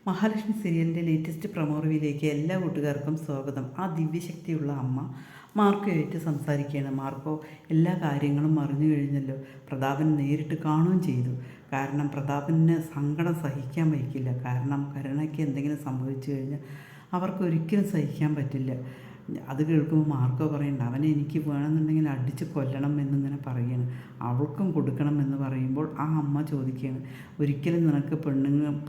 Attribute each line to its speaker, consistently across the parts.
Speaker 1: മഹാലക്ഷ്മി സീരിയലിൻ്റെ latest promo റിവ്യൂയിലേക്ക് എല്ലാ കൂട്ടുകാർക്കും സ്വാഗതം. ആ ദിവ്യശക്തിയുള്ള അമ്മ മാർക്കോയായിട്ട് സംസാരിക്കുകയാണ്. മാർക്കോ എല്ലാ കാര്യങ്ങളും അറിഞ്ഞു കഴിഞ്ഞല്ലോ. പ്രതാപൻ നേരിട്ട് കാണുകയും ചെയ്തു. കാരണം പ്രതാപന് സങ്കടം സഹിക്കാൻ വയ്ക്കില്ല. കാരണം കരുണയ്ക്ക് എന്തെങ്കിലും സംഭവിച്ചു കഴിഞ്ഞാൽ അവർക്കൊരിക്കലും സഹിക്കാൻ പറ്റില്ല. അത് കേൾക്കുമ്പോൾ മാർക്കോ പറയണ്ട, അവനെ എനിക്ക് വേണമെന്നുണ്ടെങ്കിൽ അടിച്ച് കൊല്ലണം എന്നിങ്ങനെ പറയുകയാണ്. അവൾക്കും കൊടുക്കണം എന്ന് പറയുമ്പോൾ ആ അമ്മ ചോദിക്കുകയാണ്, ഒരിക്കലും നിനക്ക്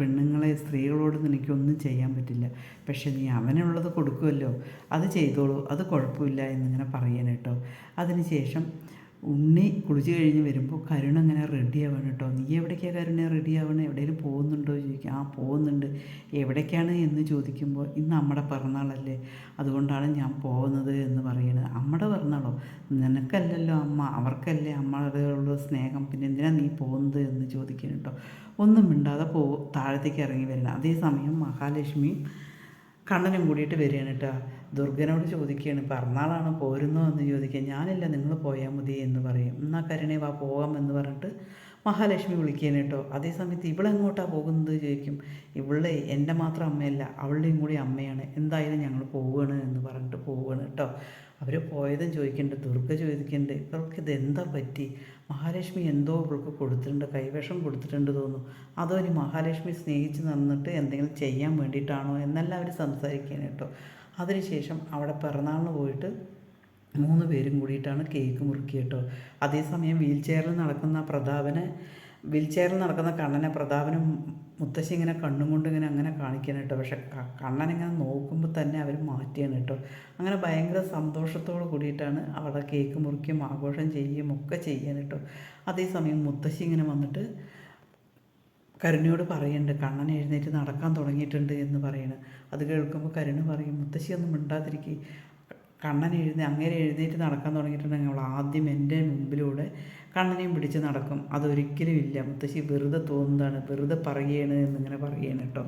Speaker 1: പെണ്ണുങ്ങളെ സ്ത്രീകളോട് നിനക്കൊന്നും ചെയ്യാൻ പറ്റില്ല, പക്ഷെ നീ അവനുള്ളത് കൊടുക്കുമല്ലോ, അത് ചെയ്തോളൂ, അത് കുഴപ്പമില്ല എന്നിങ്ങനെ പറയണം കേട്ടോ. അതിനുശേഷം ഉണ്ണി കുളിച്ച് കഴിഞ്ഞ് വരുമ്പോൾ കരുണ ഇങ്ങനെ റെഡിയാവണം കേട്ടോ. നീ എവിടേക്കാണ് കരുണ റെഡിയാവണം, എവിടെയെങ്കിലും പോകുന്നുണ്ടോ ചോദിക്കുക. ആ പോകുന്നുണ്ട്. എവിടേക്കാണ് എന്ന് ചോദിക്കുമ്പോൾ ഇന്ന് നമ്മുടെ പിറന്നാളല്ലേ, അതുകൊണ്ടാണ് ഞാൻ പോകുന്നത് എന്ന് പറയുന്നത്. അമ്മയുടെ പിറന്നാളോ? നിനക്കല്ലല്ലോ അമ്മ, അവർക്കല്ലേ അമ്മയോടുള്ള സ്നേഹം, പിന്നെ എന്തിനാണ് നീ പോകുന്നത് എന്ന് ചോദിക്കണം കേട്ടോ. ഒന്നും മിണ്ടാതെ താഴത്തേക്ക് ഇറങ്ങി വരണം. അതേസമയം മഹാലക്ഷ്മിയും കണ്ണനും കൂടിയിട്ട് വരികയാണ് കേട്ടോ. ദുർഗനോട് ചോദിക്കുകയാണ്, പിറന്നാളാണ് പോരുന്നോ എന്ന് ചോദിക്കുക. ഞാനില്ല, നിങ്ങൾ പോയാൽ മതി എന്ന് പറയും. എന്നാൽ കരുണേ വാ പോകാം എന്ന് പറഞ്ഞിട്ട് മഹാലക്ഷ്മി വിളിക്കുകയാണ് കേട്ടോ. അതേസമയത്ത് ഇവളെങ്ങോട്ടാണ് പോകുന്നത് ചോദിക്കും. ഇവളെ എൻ്റെ മാത്രം അമ്മയല്ല, അവളുടെയും കൂടി അമ്മയാണ്. എന്തായാലും ഞങ്ങൾ പോവുകയാണ് എന്ന് പറഞ്ഞിട്ട് പോവുകയാണ് കേട്ടോ. അവർ പോയതും ചോദിക്കുന്നുണ്ട്. ദുർഗ ചോദിക്കുന്നുണ്ട്, ഇവൾക്ക് ഇതെന്താ പറ്റി, മഹാലക്ഷ്മി എന്തോ ഇവൾക്ക് കൊടുത്തിട്ടുണ്ട്, കൈവേഷം കൊടുത്തിട്ടുണ്ട് തോന്നുന്നു, അതോ ഇനി മഹാലക്ഷ്മി സ്നേഹിച്ച് നടന്നിട്ട് എന്തെങ്കിലും ചെയ്യാൻ വേണ്ടിയിട്ടാണോ എന്നെല്ലാം അവർ സംസാരിക്കുകയാണ് കേട്ടോ. അതിനുശേഷം അവിടെ പിറന്നാളിന് പോയിട്ട് 3 പേരും കൂടിയിട്ടാണ് കേക്ക് മുറിക്കുക കേട്ടോ. അതേസമയം വീൽ ചെയറിൽ നടക്കുന്ന കണ്ണനെ പ്രതാപനും മുത്തശ്ശി ഇങ്ങനെ കണ്ണും കൊണ്ട് ഇങ്ങനെ അങ്ങനെ കാണിക്കണം കേട്ടോ. പക്ഷെ കണ്ണനിങ്ങനെ നോക്കുമ്പോൾ തന്നെ അവർ മാറ്റിയാണ് കേട്ടോ. അങ്ങനെ ഭയങ്കര സന്തോഷത്തോട് കൂടിയിട്ടാണ് അവിടെ കേക്ക് മുറിക്കും ആഘോഷം ചെയ്യുകയും ഒക്കെ ചെയ്യാൻ കേട്ടോ. അതേസമയം മുത്തശ്ശി ഇങ്ങനെ വന്നിട്ട് കരുണയോട് പറയുന്നുണ്ട്, കണ്ണൻ എഴുന്നേറ്റ് നടക്കാൻ തുടങ്ങിയിട്ടുണ്ട് എന്ന് പറയുന്നത്. അത് കേൾക്കുമ്പോൾ കരുണ പറയും, മുത്തശ്ശി ഒന്നും മിണ്ടാതിരിക്കുക, കണ്ണൻ അങ്ങേരെ എഴുന്നേറ്റ് നടക്കാൻ തുടങ്ങിയിട്ടുണ്ടെങ്കിൽ അവൾ ആദ്യം എൻ്റെ മുമ്പിലൂടെ കണ്ണനെയും പിടിച്ച് നടക്കും. അതൊരിക്കലും ഇല്ല, മുത്തശ്ശി വെറുതെ തോന്നുന്നതാണ്, വെറുതെ പറയുകയാണ് എന്നിങ്ങനെ പറയുകയാണ് കേട്ടോ.